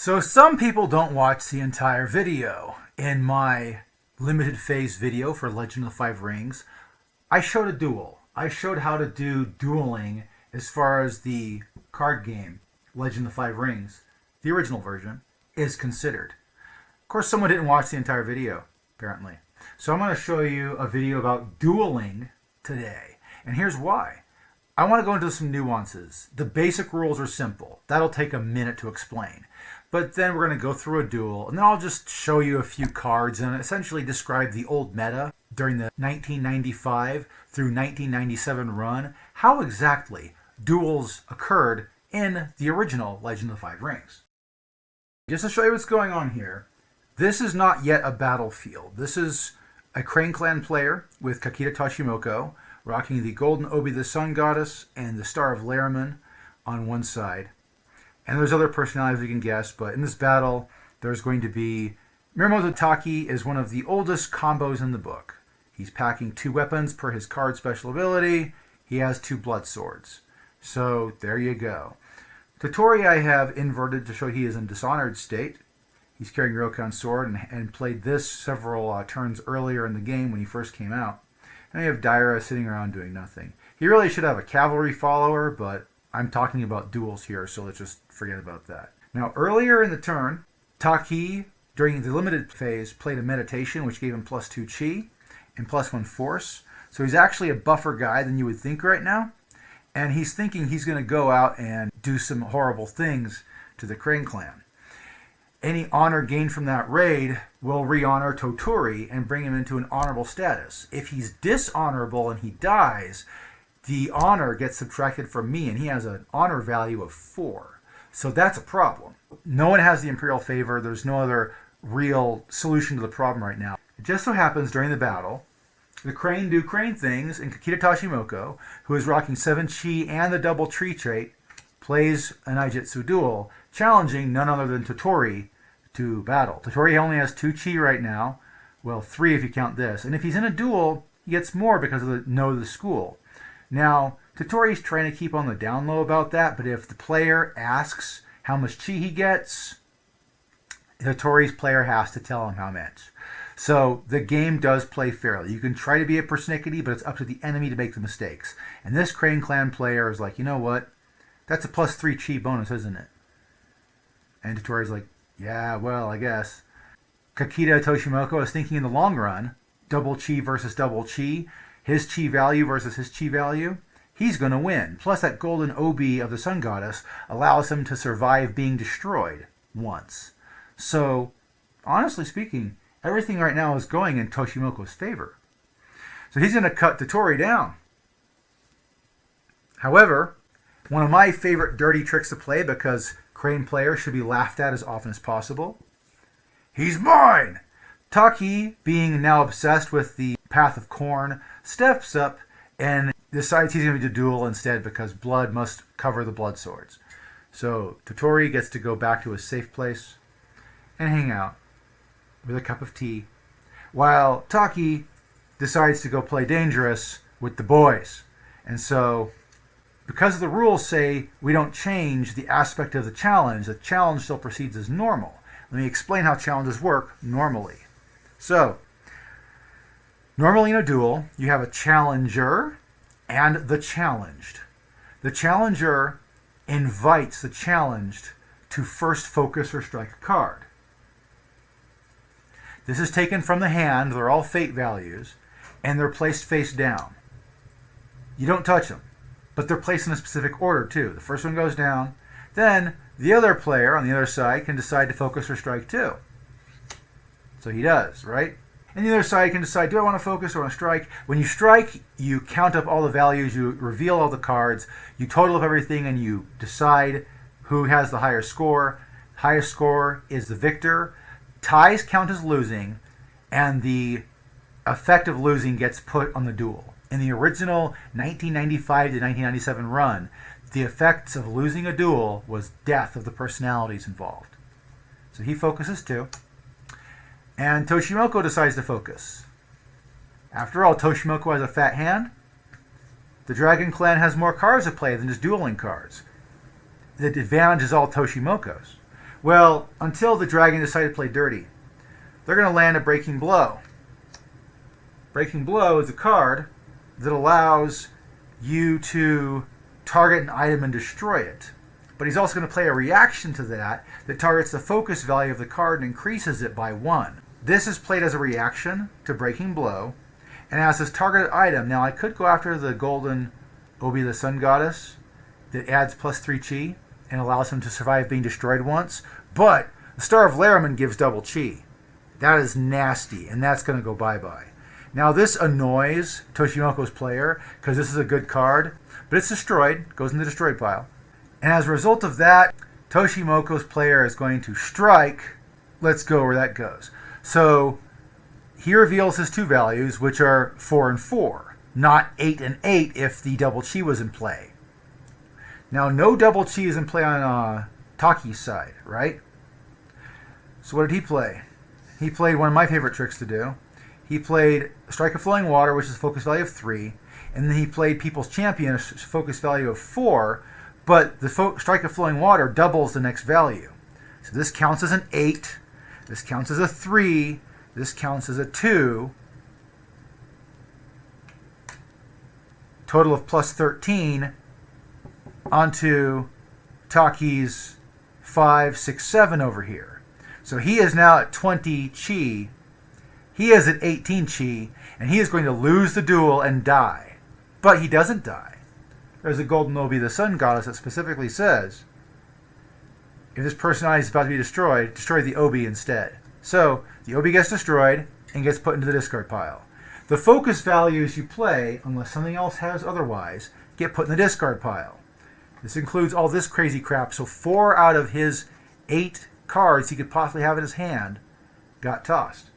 So some people don't watch the entire video. In my limited phase video for Legend of the Five Rings, I showed a duel. I showed how to do dueling as far as the card game, Legend of the Five Rings, the original version, is considered. Of course, someone didn't watch the entire video, apparently. So I'm going to show you a video about dueling today. And here's why. I want to go into some nuances. The basic rules are simple. That'll take a minute to explain. But then we're going to go through a duel, and then I'll just show you a few cards and essentially describe the old meta during the 1995 through 1997 run, how exactly duels occurred in the original Legend of the Five Rings. Just to show you what's going on here, this is not yet a battlefield. This is a Crane Clan player with Kakita Toshimoko, rocking the Golden Obi the Sun Goddess and the Star of Lariman on one side. And there's other personalities you can guess, but in this battle, there's going to be... Mirumoto Taki is one of the oldest combos in the book. He's packing 2 weapons per his card special ability. He has 2 blood swords. So, there you go. Totori I have inverted to show he is in dishonored state. He's carrying Ryokan's sword and played this several turns earlier in the game when he first came out. And we have Daira sitting around doing nothing. He really should have a cavalry follower, but I'm talking about duels here, so let's just forget about that. Now, earlier in the turn, Taki, during the limited phase, played a meditation, which gave him +2 chi and +1 force. So he's actually a buffer guy than you would think right now. And he's thinking he's going to go out and do some horrible things to the Crane Clan. Any honor gained from that raid will re-honor Totori and bring him into an honorable status. If he's dishonorable and he dies, the honor gets subtracted from me, and he has an honor value of 4. So that's a problem. No one has the Imperial favor. There's no other real solution to the problem right now. It just so happens during the battle, the Crane do Crane things, and Kakita Toshimoko, who is rocking 7 chi and the double tree trait, plays an Aijutsu duel, challenging none other than Totori to battle. Totori only has 2 chi right now, well, 3 if you count this, and if he's in a duel, he gets more because of the know the school. Now, Totori's trying to keep on the down low about that, but if the player asks how much chi he gets, Totori's player has to tell him how much. So the game does play fairly. You can try to be a persnickety, but it's up to the enemy to make the mistakes. And this Crane Clan player is like, you know what? That's a +3 chi bonus, isn't it? And Totori's like, yeah, well, I guess. Kakita Toshimoko is thinking in the long run, double chi versus double chi, his chi value versus his chi value, he's going to win. Plus that Golden Obi of the Sun Goddess allows him to survive being destroyed once. So, honestly speaking, everything right now is going in Toshimoko's favor. So he's going to cut Totori down. However, one of my favorite dirty tricks to play, because Crane players should be laughed at as often as possible, he's mine! Taki, being now obsessed with the Path of Corn, steps up and decides he's going to do duel instead because blood must cover the blood swords. So Totori gets to go back to his safe place and hang out with a cup of tea, while Taki decides to go play dangerous with the boys. And so, because the rules say we don't change the aspect of the challenge still proceeds as normal. Let me explain how challenges work normally. So, normally in a duel, you have a challenger and the challenged. The challenger invites the challenged to first focus or strike a card. This is taken from the hand. They're all fate values, and they're placed face down. You don't touch them, but they're placed in a specific order too. The first one goes down, then the other player on the other side can decide to focus or strike too. So he does, right? And the other side can decide, do I want to focus or want to strike? When you strike, you count up all the values, you reveal all the cards, you total up everything, and you decide who has the higher score. Highest score is the victor. Ties count as losing, and the effect of losing gets put on the duel. In the original 1995 to 1997 run, the effects of losing a duel was death of the personalities involved. So he focuses too. And Toshimoko decides to focus. After all, Toshimoko has a fat hand. The Dragon Clan has more cards to play than just dueling cards. The advantage is all Toshimoko's. Well, until the dragon decided to play dirty. They're going to land a Breaking Blow. Breaking Blow is a card that allows you to target an item and destroy it. But he's also going to play a reaction to that targets the focus value of the card and increases it by 1. This is played as a reaction to Breaking Blow, and as his targeted item. Now I could go after the golden Obi the Sun Goddess that adds +3 chi and allows him to survive being destroyed once, but the Star of Lariman gives double chi. That is nasty, and that's going to go bye-bye. Now this annoys Toshimoko's player because this is a good card, but it's destroyed, goes in the destroyed pile. And as a result of that, Toshimoko's player is going to strike. Let's go where that goes. So he reveals his 2 values, which are 4 and 4, not 8 and 8 if the double chi was in play. Now, no double chi is in play on Taki's side, right? So what did he play? He played one of my favorite tricks to do. He played Strike of Flowing Water, which is a focus value of 3, and then he played People's Champion, a focus value of 4, but the Strike of Flowing Water doubles the next value. So this counts as an 8, this counts as a 3, this counts as a 2, total of +13 onto Taki's 5, 6, 7 over here. So he is now at 20 chi. He is at 18 chi, and he is going to lose the duel and die. But he doesn't die. There's a golden Obi, the Sun Goddess, that specifically says, if this personality is about to be destroyed, destroy the Obi instead. So the Obi gets destroyed and gets put into the discard pile. The focus values you play, unless something else has otherwise, get put in the discard pile. This includes all this crazy crap. So 4 out of his 8 cards he could possibly have in his hand got tossed.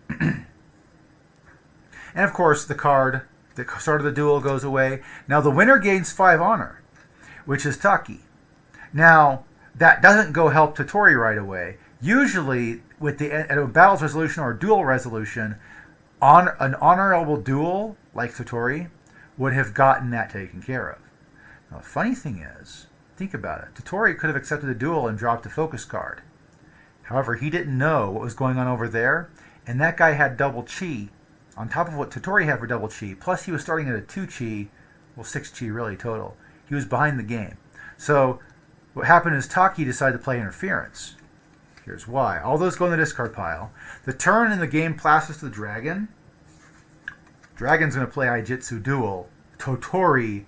And of course, the card that started the duel goes away. Now the winner gains 5 honor, which is Taki. Now, that doesn't go help Totori right away. Usually, at a battle's resolution or a duel resolution, an honorable duel, like Totori, would have gotten that taken care of. Now, the funny thing is, think about it. Totori could have accepted the duel and dropped a focus card. However, he didn't know what was going on over there, and that guy had double chi, on top of what Totori had for double chi, plus he was starting at a 2 chi, well 6 chi really total. He was behind the game. So what happened is Taki decided to play interference. Here's why. All those go in the discard pile. The turn in the game passes to the dragon. Dragon's going to play Aijitsu Duel, Totori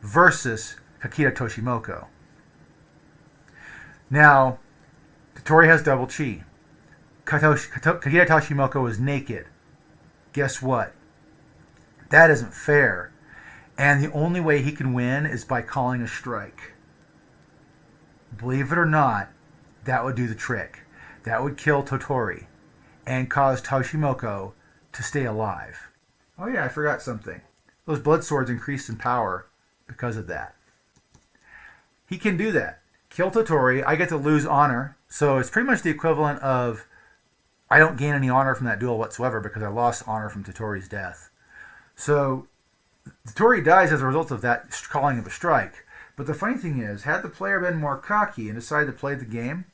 versus Kakita Toshimoko. Now, Totori has double chi. Kakita Toshimoko is naked. Guess what? That isn't fair. And the only way he can win is by calling a strike. Believe it or not, that would do the trick. That would kill Totori and cause Toshimoko to stay alive. Oh yeah, I forgot something. Those blood swords increased in power because of that. He can do that. Kill Totori, I get to lose honor. So it's pretty much the equivalent of I don't gain any honor from that duel whatsoever because I lost honor from Totori's death. So Totori dies as a result of that calling of a strike. But the funny thing is, had the player been more cocky and decided to play the game,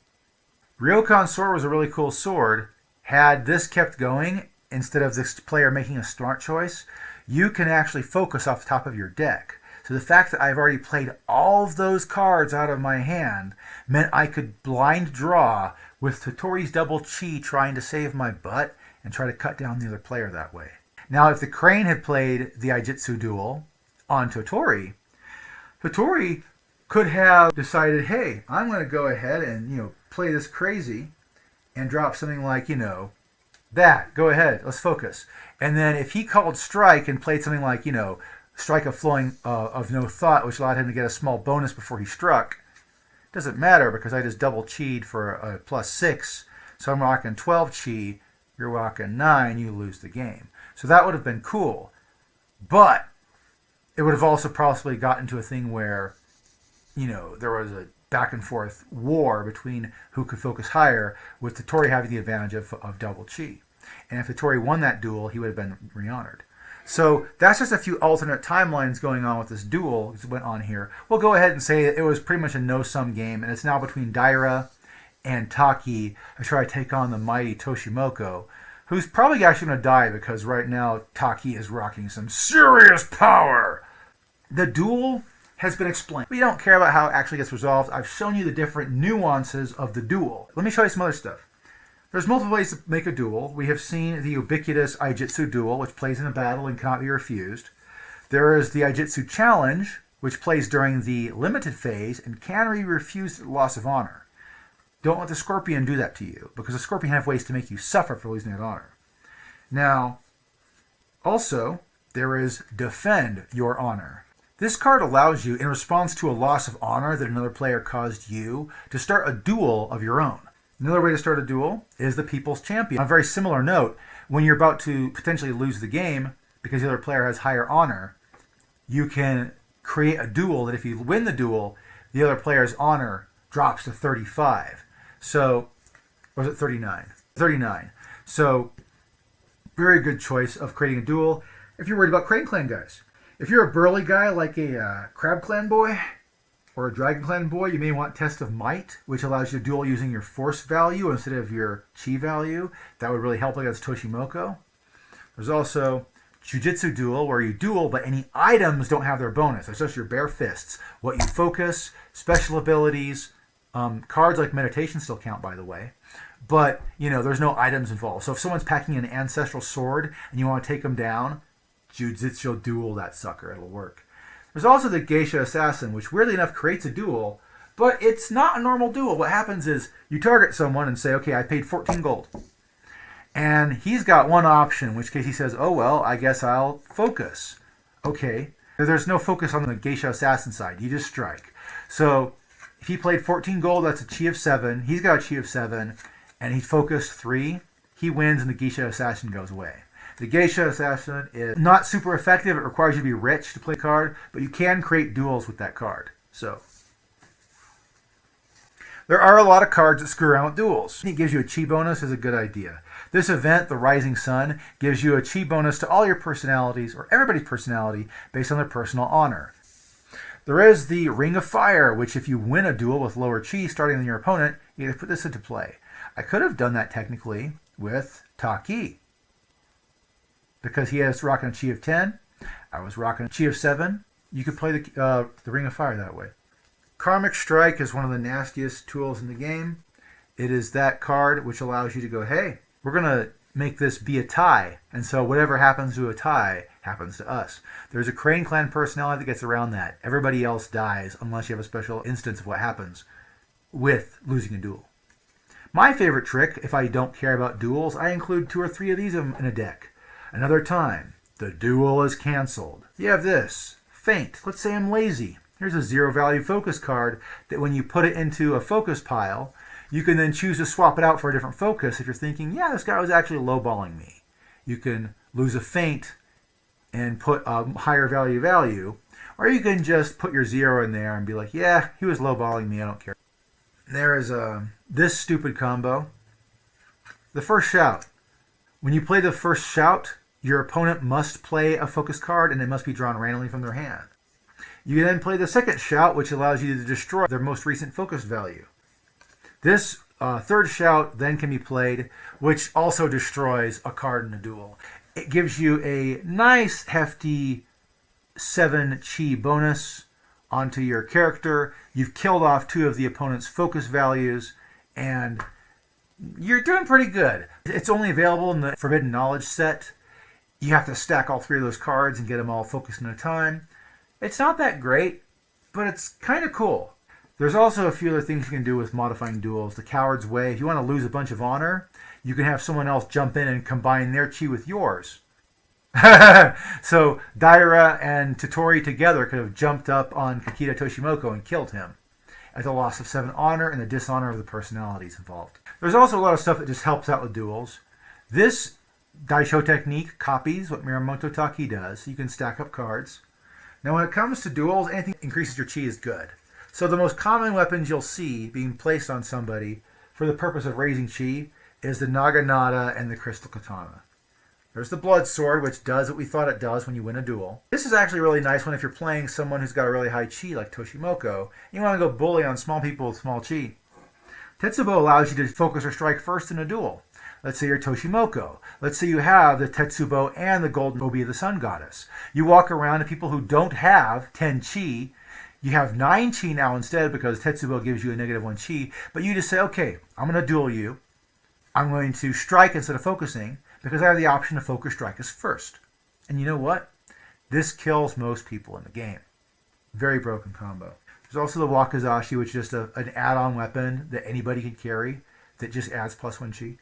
Ryokan's sword was a really cool sword. Had this kept going, instead of this player making a smart choice, you can actually focus off the top of your deck. So the fact that I've already played all of those cards out of my hand meant I could blind draw with Totori's double chi trying to save my butt and try to cut down the other player that way. Now, if the Crane had played the Aijitsu Duel on Totori, Totori could have decided, hey, I'm going to go ahead and, play this crazy and drop something like, that. Go ahead. Let's focus. And then if he called strike and played something like, strike of flowing of no thought, which allowed him to get a small bonus before he struck, doesn't matter because I just double chi'd for a +6. So I'm rocking 12 chi. You're rocking 9. You lose the game. So that would have been cool. But it would have also possibly gotten to a thing where, there was a back and forth war between who could focus higher, with Totori having the advantage of double chi. And if Totori won that duel, he would have been re-honored. So that's just a few alternate timelines going on with this duel that went on here. We'll go ahead and say that it was pretty much a no-sum game, and it's now between Daira and Taki to try to take on the mighty Toshimoko, who's probably actually going to die because right now Taki is rocking some serious power. The duel has been explained. We don't care about how it actually gets resolved. I've shown you the different nuances of the duel. Let me show you some other stuff. There's multiple ways to make a duel. We have seen the ubiquitous Aijitsu duel, which plays in a battle and cannot be refused. There is the Aijitsu challenge, which plays during the limited phase and can be refused at loss of honor. Don't let the Scorpion do that to you, because the Scorpion have ways to make you suffer for losing that honor. Now, also, there is Defend Your Honor. This card allows you, in response to a loss of honor that another player caused you, to start a duel of your own. Another way to start a duel is the People's Champion. On a very similar note, when you're about to potentially lose the game because the other player has higher honor, you can create a duel that if you win the duel, the other player's honor drops to 35. So, or was it 39? 39. So, very good choice of creating a duel if you're worried about Crane Clan guys. If you're a burly guy like a Crab Clan boy or a Dragon Clan boy, you may want Test of Might, which allows you to duel using your force value instead of your chi value. That would really help against Toshimoko. There's also Jujitsu Duel, where you duel, but any items don't have their bonus. It's just your bare fists. What you focus, special abilities, cards like Meditation still count, by the way. But, there's no items involved. So if someone's packing an ancestral sword and you want to take them down, Jujitsu Duel that sucker. It'll work. There's also the Geisha Assassin, which weirdly enough creates a duel, but it's not a normal duel. What happens is you target someone and say, okay, I paid 14 gold. And he's got one option, in which case he says, oh, well, I guess I'll focus. Okay. There's no focus on the Geisha Assassin side. You just strike. So if he played 14 gold, that's a chi of 7. He's got a chi of 7, and he focused 3. He wins, and the Geisha Assassin goes away. The Geisha Assassin is not super effective. It requires you to be rich to play the card, but you can create duels with that card. So there are a lot of cards that screw around with duels. It gives you a chi bonus is a good idea. This event, the Rising Sun, gives you a chi bonus to all your personalities, or everybody's personality, based on their personal honor. There is the Ring of Fire, which if you win a duel with lower chi starting than your opponent, you can put this into play. I could have done that technically with Taki, because he has rocking a chi of 10. I was rocking a chi of 7. You could play the Ring of Fire that way. Karmic Strike is one of the nastiest tools in the game. It is that card which allows you to go, hey, we're going to make this be a tie. And so whatever happens to a tie happens to us. There's a Crane Clan personality that gets around that. Everybody else dies unless you have a special instance of what happens with losing a duel. My favorite trick, if I don't care about duels, I include 2 or 3 of these in a deck. Another time, the duel is canceled. You have this, Feint. Let's say I'm lazy. Here's a 0 value focus card that when you put it into a focus pile, you can then choose to swap it out for a different focus if you're thinking, yeah, this guy was actually lowballing me. You can lose a Feint and put a higher value, or you can just put your 0 in there and be like, yeah, he was lowballing me, I don't care. There is this stupid combo. The first shout. When you play the first shout, your opponent must play a focus card and it must be drawn randomly from their hand. You then play the second shout, which allows you to destroy their most recent focus value. This third shout then can be played, which also destroys a card in a duel. It gives you a nice hefty 7 chi bonus onto your character. You've killed off 2 of the opponent's focus values, and you're doing pretty good. It's only available in the Forbidden Knowledge set. You have to stack all 3 of those cards and get them all focused in a time. It's not that great, but it's kind of cool. There's also a few other things you can do with modifying duels. The Coward's Way. If you want to lose a bunch of honor, you can have someone else jump in and combine their chi with yours. So Daira and Totori together could have jumped up on Kakita Toshimoko and killed him at the loss of 7 honor and the dishonor of the personalities involved. There's also a lot of stuff that just helps out with duels. This Daisho technique copies what Miyamoto Taki does. You can stack up cards. Now when it comes to duels, anything that increases your chi is good. So the most common weapons you'll see being placed on somebody for the purpose of raising chi is the Naginata and the Crystal Katana. There's the Blood Sword, which does what we thought it does when you win a duel. This is actually a really nice one if you're playing someone who's got a really high chi like Toshimoko. You want to go bully on small people with small chi. Tetsubo allows you to focus or strike first in a duel. Let's say you're Toshimoko. Let's say you have the Tetsubo and the golden obi of the sun goddess. You walk around to people who don't have 10 chi. You have 9 chi now instead because Tetsubo gives you a -1 chi. But you just say, okay, I'm going to duel you. I'm going to strike instead of focusing because I have the option to focus strike as first. And you know what? This kills most people in the game. Very broken combo. There's also the Wakizashi, which is just an add-on weapon that anybody can carry that just adds +1 chi.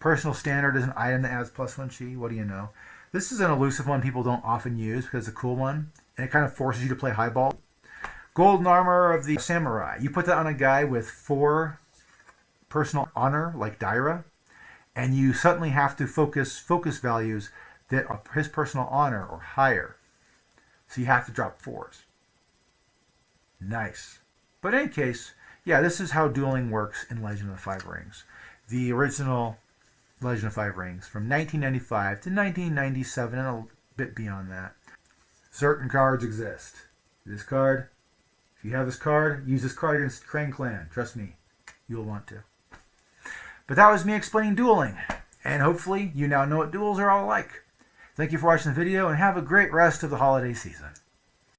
Personal Standard is an item that adds +1 chi. What do you know? This is an elusive one people don't often use because it's a cool one, and it kind of forces you to play highball. Golden Armor of the Samurai. You put that on a guy with 4 personal honor, like Daira, and you suddenly have to focus values that are his personal honor or higher. So you have to drop 4s. Nice. But in any case, yeah, this is how dueling works in Legend of the Five Rings. The original Legend of Five Rings from 1995 to 1997 and a bit beyond that. Certain cards exist. This card, if you have this card, use this card against Krang Clan. Trust me, you'll want to. But that was me explaining dueling, and hopefully you now know what duels are all like. Thank you for watching the video, and have a great rest of the holiday season.